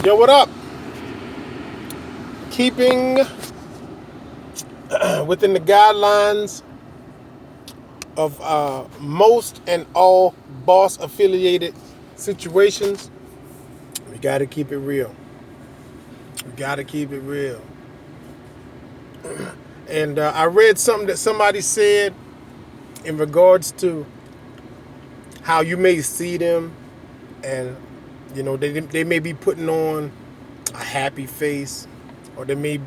Yo, what up? Keeping within the guidelines of most and all boss affiliated situations, we got to keep it real. We got to keep it real. And I read something that somebody said in regards to how you may see them, and they may be putting on a happy face, or they may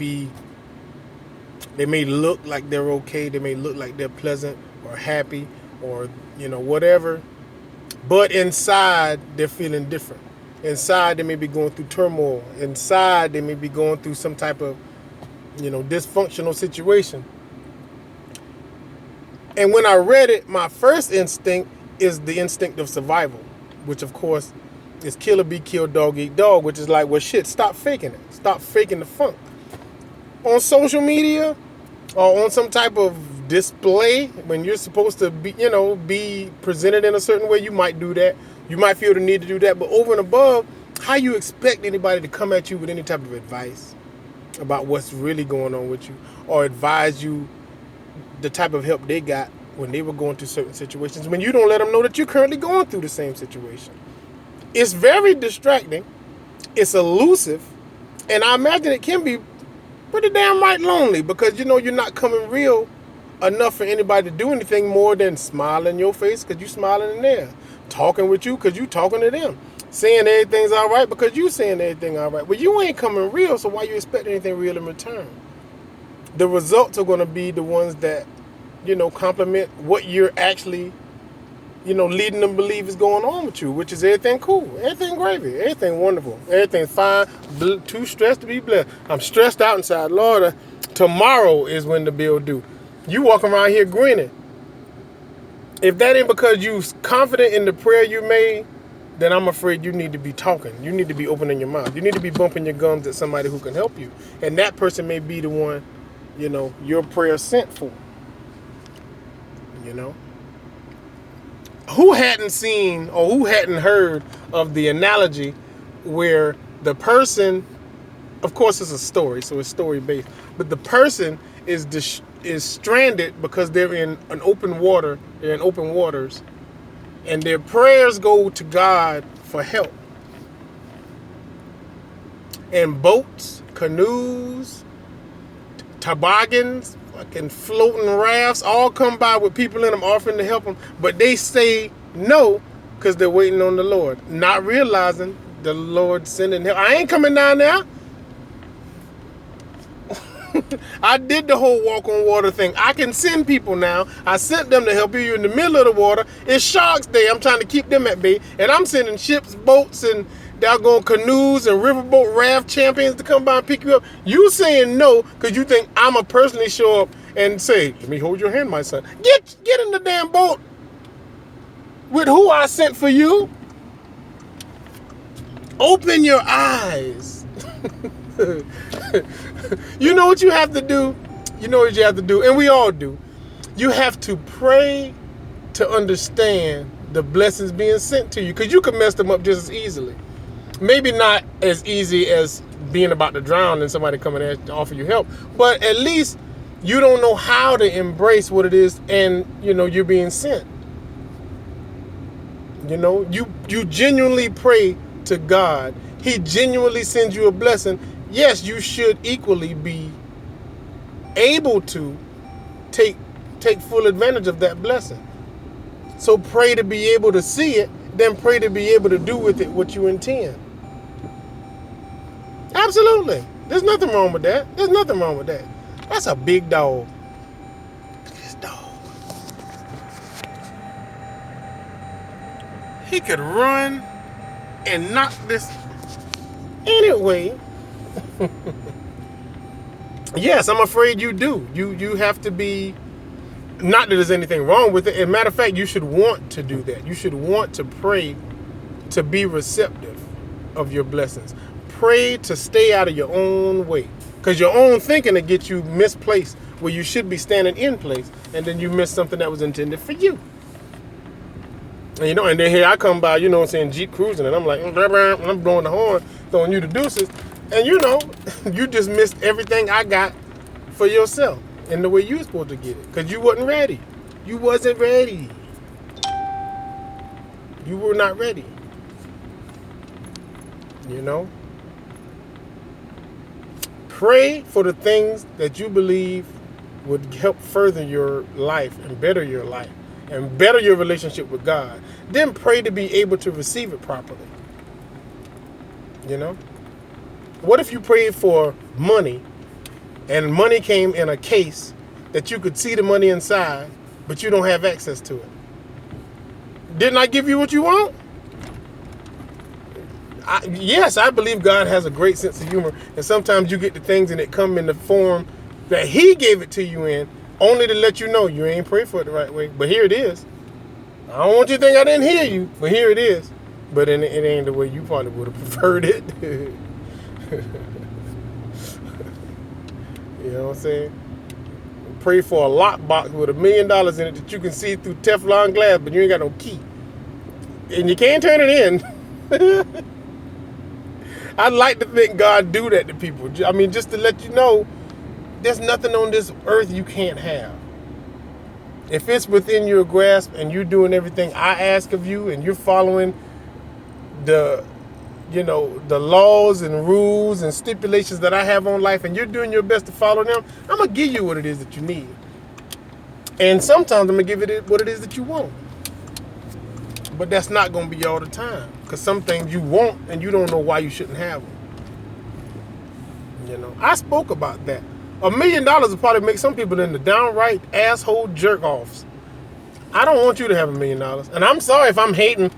look like they're okay, they may look like they're pleasant or happy, or whatever, but inside they're feeling different. Inside they may be going through turmoil. Inside they may be going through some type of dysfunctional situation. And when I read it, my first instinct is the instinct of survival, which of course is kill or be killed, dog eat dog, which is like, well, shit, stop faking it. Stop faking the funk. On social media or on some type of display, when you're supposed to be presented in a certain way, you might do that. You might feel the need to do that. But over and above, how you expect anybody to come at you with any type of advice about what's really going on with you, or advise you the type of help they got when they were going through certain situations, when you don't let them know that you're currently going through the same situation? It's very distracting. It's elusive. And I imagine it can be pretty damn right lonely, because you're not coming real enough for anybody to do anything more than smile in your face because you smiling in there, talking with you because you talking to them, saying everything's all right because you saying everything all right. Well, you ain't coming real, so why you expect anything real in return? The results are going to be the ones that complement what you're actually leading them to believe is going on with you, which is everything cool, everything gravy, everything wonderful, everything fine, too stressed to be blessed. I'm stressed out inside. Lord, tomorrow is when the bill due. You walk around here grinning. If that ain't because you confident in the prayer you made, then I'm afraid you need to be talking. You need to be opening your mouth. You need to be bumping your gums at somebody who can help you. And that person may be the one, your prayer sent for. Who hadn't seen or who hadn't heard of the analogy where the person, of course it's a story, so it's story based, but the person is stranded because they're in an open water, they're in open waters, and their prayers go to God for help. And boats, canoes, toboggans, fucking floating rafts all come by with people in them offering to help them, but they say no because they're waiting on the Lord, not realizing the Lord sending help. I ain't coming down there. I did the whole walk on water thing. I can send people now. I sent them to help you. You're in the middle of the water. It's Sharks Day. I'm trying to keep them at bay, and I'm sending ships, boats, and doggone canoes and riverboat raft champions to come by and pick you up. You saying no because you think I'ma personally show up and say, let me hold your hand, my son. Get in the damn boat with who I sent for you. Open your eyes. You know what you have to do? You know what you have to do, and we all do. You have to pray to understand the blessings being sent to you, because you can mess them up just as easily. Maybe not as easy as being about to drown and somebody coming to offer you help, but at least you don't know how to embrace what it is, and you're being sent. You genuinely pray to God. He genuinely sends you a blessing. Yes, you should equally be able to take full advantage of that blessing. So pray to be able to see it, then pray to be able to do with it what you intend. Absolutely. There's nothing wrong with that. There's nothing wrong with that. That's a big dog. This dog. He could run and knock this. Anyway. Yes, I'm afraid you do. You have to be, not that there's anything wrong with it. As a matter of fact, you should want to do that. You should want to pray to be receptive of your blessings. Pray to stay out of your own way, because your own thinking will get you misplaced where you should be standing in place, and then you miss something that was intended for you. And and then here I come by, Jeep cruising, and I'm like, I'm blowing the horn, throwing you the deuces. And you know, you just missed everything I got for yourself in the way you were supposed to get it. Because you wasn't ready. You wasn't ready. You were not ready. You know? Pray for the things that you believe would help further your life and better your life and better your relationship with God. Then pray to be able to receive it properly. You know? What if you prayed for money and money came in a case that you could see the money inside, but you don't have access to it? Didn't I give you what you want? Yes, I believe God has a great sense of humor, and sometimes you get the things and it come in the form that he gave it to you in, only to let you know you ain't prayed for it the right way. But here it is. I don't want you to think I didn't hear you, but here it is. But it ain't the way you probably would have preferred it. You know what I'm saying? Pray for a lockbox with $1 million in it that you can see through Teflon glass, but you ain't got no key. And you can't turn it in. I'd like to think God do that to people. I mean, just to let you know, there's nothing on this earth you can't have. If it's within your grasp and you're doing everything I ask of you and you're following the laws and rules and stipulations that I have on life and you're doing your best to follow them, I'm going to give you what it is that you need. And sometimes I'm going to give it what it is that you want. But that's not going to be all the time. Because some things you want and you don't know why you shouldn't have them. You know, I spoke about that. $1 million will probably make some people into downright asshole jerk-offs. I don't want you to have $1 million. And I'm sorry if I'm hating.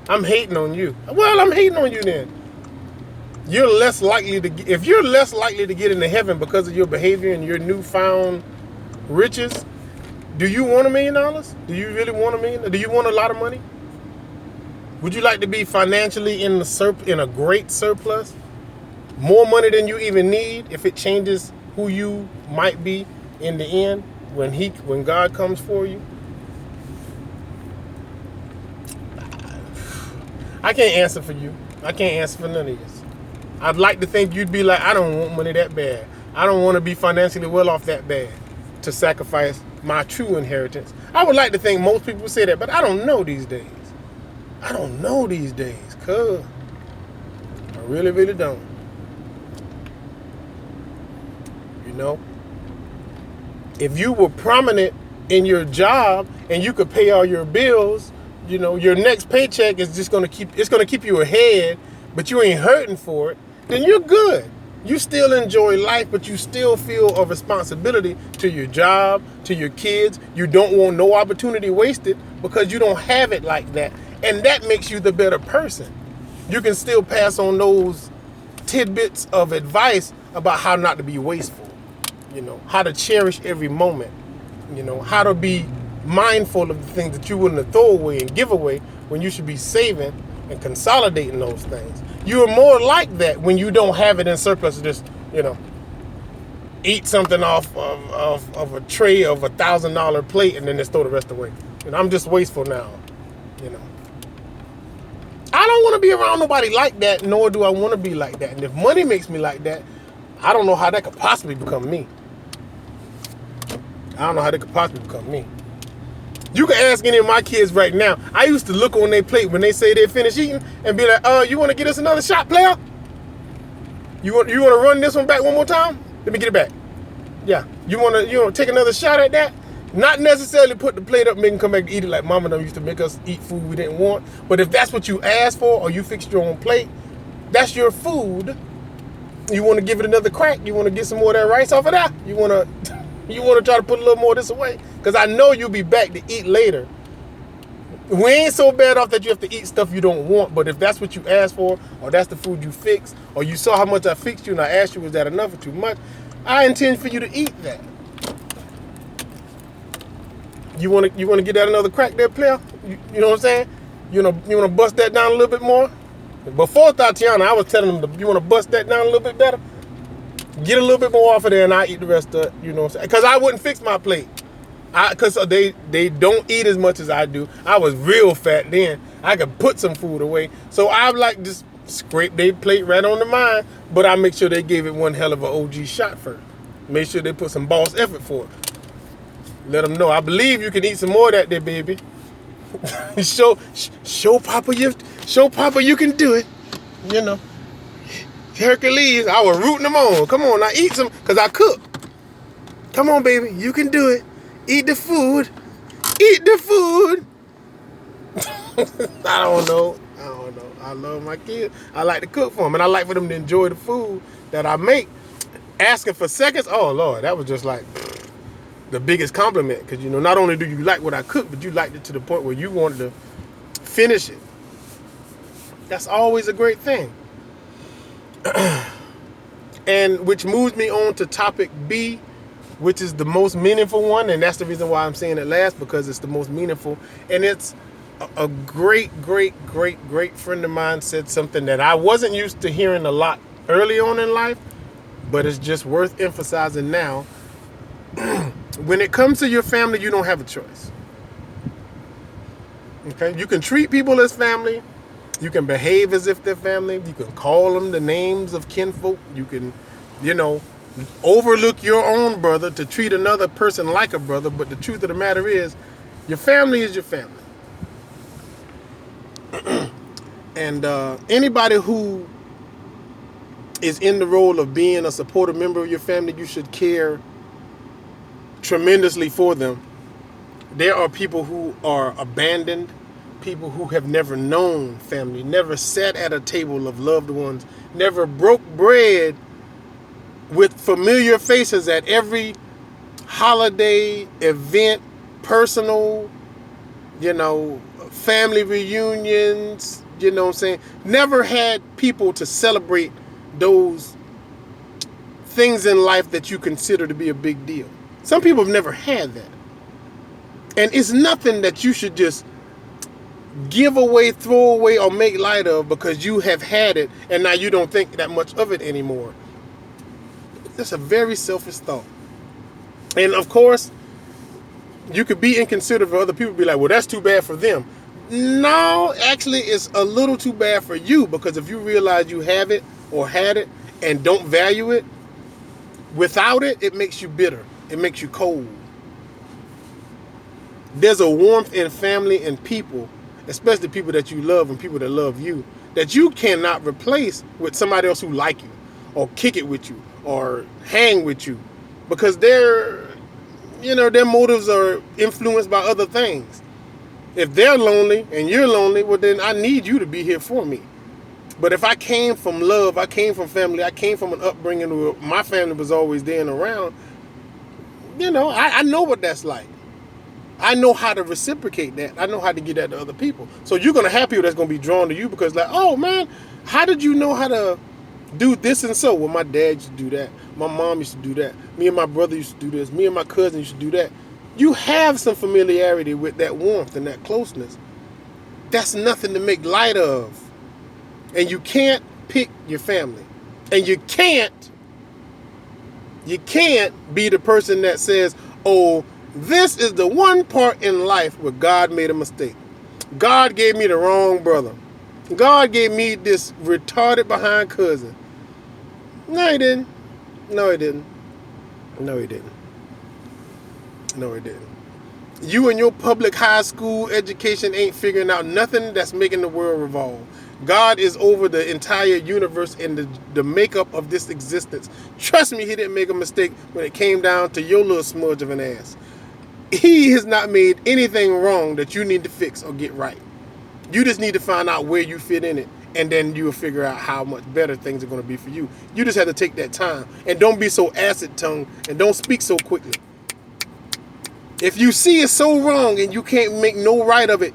I'm hating on you. Well, I'm hating on you then. You're less likely to, if you're less likely to get into heaven because of your behavior and your newfound riches, do you want $1 million? Do you really want $1 million? Do you want a lot of money? Would you like to be financially in a great surplus? More money than you even need if it changes who you might be in the end when God comes for you? I can't answer for you. I can't answer for none of this. I'd like to think you'd be like, I don't want money that bad. I don't want to be financially well off that bad to sacrifice my true inheritance. I would like to think most people would say that, but I don't know these days. I don't know these days, cuz I really, really don't. You know? If you were prominent in your job and you could pay all your bills, you know, your next paycheck is just going to keep you ahead, but you ain't hurting for it, then you're good. You still enjoy life, but you still feel a responsibility to your job, to your kids. You don't want no opportunity wasted because you don't have it like that. And that makes you the better person. You can still pass on those tidbits of advice about how not to be wasteful, you know, how to cherish every moment, you know, how to be mindful of the things that you wouldn't throw away and give away when you should be saving and consolidating those things. You're more like that when you don't have it in surplus. Just, you know, eat something off of a tray of $1,000 plate and then just throw the rest away. And I'm just wasteful now, you know. I don't want to be around nobody like that, nor do I want to be like that. And if money makes me like that, I don't know how that could possibly become me. I don't know how that could possibly become me. You can ask any of my kids right now. I used to look on their plate when they say they finish eating and be like, you want to get us another shot, player? You want to run this one back one more time? Let me get it back. Yeah. You want to take another shot at that? Not necessarily put the plate up and make them come back and eat it like mama and them used to make us eat food we didn't want. But if that's what you asked for or you fixed your own plate, that's your food. You want to give it another crack? You want to get some more of that rice off of that? You want to try to put a little more of this away? Because I know you'll be back to eat later. We ain't so bad off that you have to eat stuff you don't want, but if that's what you asked for, or that's the food you fixed, or you saw how much I fixed you and I asked you, was that enough or too much? I intend for you to eat that. You want to get that another crack there, player? You know what I'm saying? You want to bust that down a little bit more? Before Tatiana, I was telling them, you want to bust that down a little bit better? Get a little bit more off of there and I eat the rest of it, you know what I'm saying? Because I wouldn't fix my plate. Because they don't eat as much as I do. I was real fat then. I could put some food away. So I'm like just Scrape their plate right on the mine, but I make sure they gave it one hell of an OG shot first. Make sure they put some boss effort for it. Let them know, I believe you can eat some more of that there, baby. show Papa you can do it. You know. Hercules, I was rooting them on. Come on, now eat some, because I cook. Come on, baby, you can do it. Eat the food. Eat the food. I don't know. I love my kids. I like to cook for them, and I like for them to enjoy the food that I make. Asking for seconds, oh, Lord, that was just like the biggest compliment. Because, you know, not only do you like what I cook, but you liked it to the point where you wanted to finish it. That's always a great thing. And which moves me on to topic B, which is the most meaningful one, and that's the reason why I'm saying it last, because it's the most meaningful. And it's a great friend of mine said something that I wasn't used to hearing a lot early on in life, but it's just worth emphasizing now. When it comes to your family, you don't have a choice. Okay? You can treat people as family. You can behave as if they're family. You can call them the names of kinfolk. You can, you know, overlook your own brother to treat another person like a brother. But the truth of the matter is, your family is your family. And anybody who is in the role of being a supportive member of your family, you should care tremendously for them. There are people who are abandoned, people who have never known family, never sat at a table of loved ones, never broke bread with familiar faces at every holiday, event, personal, you know, family reunions, you know what I'm saying? Never had people to celebrate those things in life that you consider to be a big deal. Some people have never had that. And it's nothing that you should just give away, throw away, or make light of because you have had it and now you don't think that much of it anymore. That's a very selfish thought. And of course, you could be inconsiderate for other people, be like, well, that's too bad for them. No, actually, it's a little too bad for you, because if you realize you have it or had it and don't value it, without it, it makes you bitter. It makes you cold. There's a warmth in family and people, especially people that you love and people that love you, that you cannot replace with somebody else who like you or kick it with you or hang with you, because their motives are influenced by other things. If they're lonely and you're lonely, well, then I need you to be here for me. But if I came from love, I came from family, I came from an upbringing where my family was always there and around, you know, I know what that's like. I know how to reciprocate that. I know how to give that to other people. So you're going to have people that's going to be drawn to you because, like, oh, man, how did you know how to do this and so? Well, my dad used to do that. My mom used to do that. Me and my brother used to do this. Me and my cousin used to do that. You have some familiarity with that warmth and that closeness. That's nothing to make light of. And you can't pick your family. And you can't be the person that says, oh, this is the one part in life where God made a mistake. God gave me the wrong brother. God gave me this retarded behind cousin. No, he didn't. No, he didn't. No, he didn't. No, he didn't. You and your public high school education ain't figuring out nothing that's making the world revolve. God is over the entire universe and the makeup of this existence. Trust me, he didn't make a mistake when it came down to your little smudge of an ass. He has not made anything wrong that you need to fix or get right. You just need to find out where you fit in it, and then you'll figure out how much better things are going to be for you. You just have to take that time, and don't be so acid-tongued, and don't speak so quickly. If you see it so wrong and you can't make no right of it,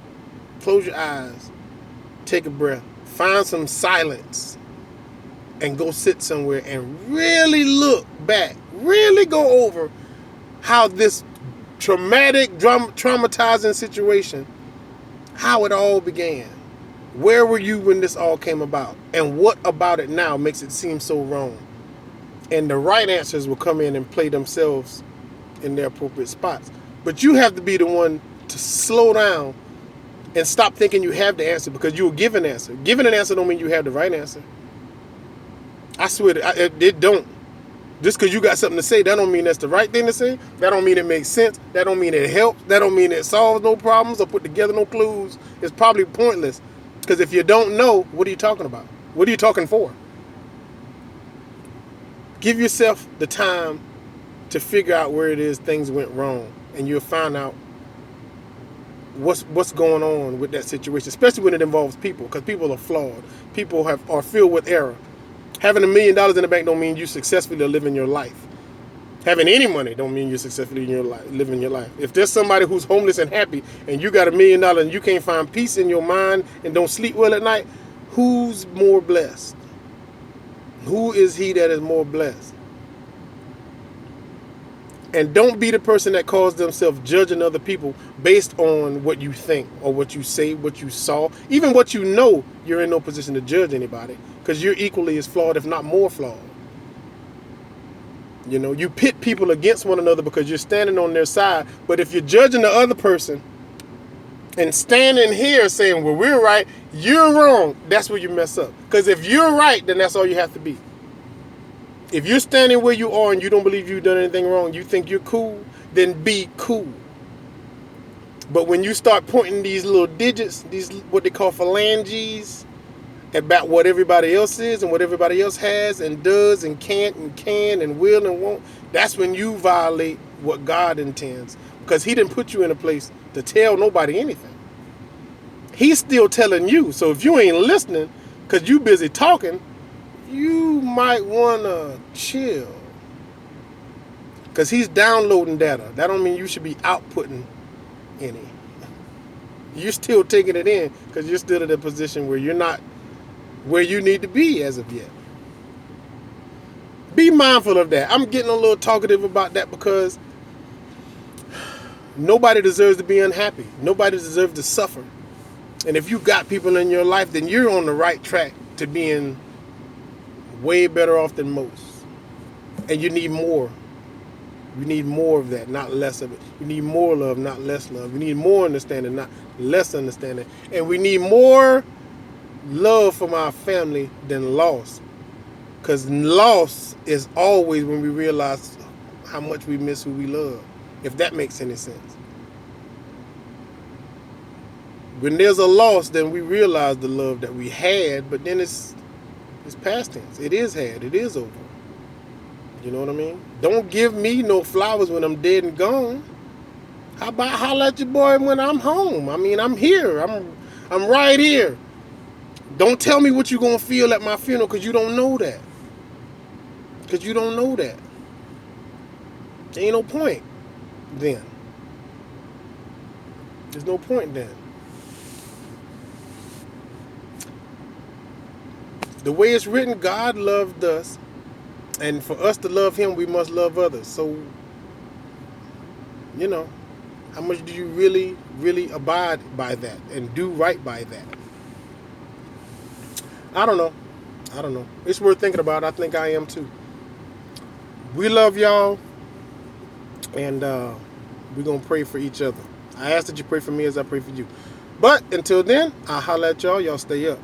close your eyes, take a breath, find some silence, and go sit somewhere and really look back, really go over how this traumatic, traumatizing situation, how it all began. Where were you when this all came about? And what about it now makes it seem so wrong? And the right answers will come in and play themselves in their appropriate spots. But you have to be the one to slow down And stop thinking you have the answer because you'll give an answer. Giving an answer don't mean you have the right answer. I swear, it don't. Just because you got something to say, that don't mean that's the right thing to say. That don't mean it makes sense. That don't mean it helps. That don't mean it solves no problems or put together no clues. It's probably pointless. Because if you don't know, what are you talking about? What are you talking for? Give yourself the time to figure out where it is things went wrong, and you'll find out what's going on with that situation, especially when it involves people, because people are flawed. People are filled with error. Having $1 million in the bank don't mean you successfully are living your life. Having any money don't mean you're successfully living your life. If there's somebody who's homeless and happy, and you got $1 million and you can't find peace in your mind and don't sleep well at night, who's more blessed? Who is he that is more blessed? And don't be the person that calls themselves judging other people based on what you think or what you say, what you saw, even what you know. You're in no position to judge anybody because you're equally as flawed, if not more flawed. You know, you pit people against one another because you're standing on their side. But if you're judging the other person and standing here saying, well, we're right, you're wrong, that's where you mess up. Because if you're right, then that's all you have to be. If you're standing where you are and you don't believe you've done anything wrong, you think you're cool, then be cool. But when you start pointing these little digits, these what they call phalanges, about what everybody else is and what everybody else has and does and can't and can and will and won't, that's when you violate what God intends. Because he didn't put you in a place to tell nobody anything. He's still telling you. So if you ain't listening because you busy talking, you might want to chill. Because he's downloading data. That don't mean you should be outputting any. You're still taking it in because you're still in a position where you're not where you need to be as of yet. Be mindful of that. I'm getting a little talkative about that because nobody deserves to be unhappy. Nobody deserves to suffer. And if you got people in your life, then you're on the right track to being way better off than most. And you need more. You need more of that, not less of it. You need more love, not less love. You need more understanding, not less understanding. And we need more love from our family than loss. Because loss is always when we realize how much we miss who we love. If that makes any sense. When there's a loss, then we realize the love that we had, but then it's past tense. It is had. It is over. You know what I mean? Don't give me no flowers when I'm dead and gone. How about holler at your boy when I'm home? I mean, I'm here. I'm right here. Don't tell me what you're going to feel at my funeral because you don't know that. Because you don't know that. There ain't no point then. There's no point then. The way it's written, God loved us, and for us to love him, we must love others. So, you know, how much do you really, really abide by that and do right by that? I don't know. It's worth thinking about. I think I am too. We love y'all, and we're going to pray for each other. I ask that you pray for me as I pray for you. But until then, I'll holler at y'all. Y'all stay up.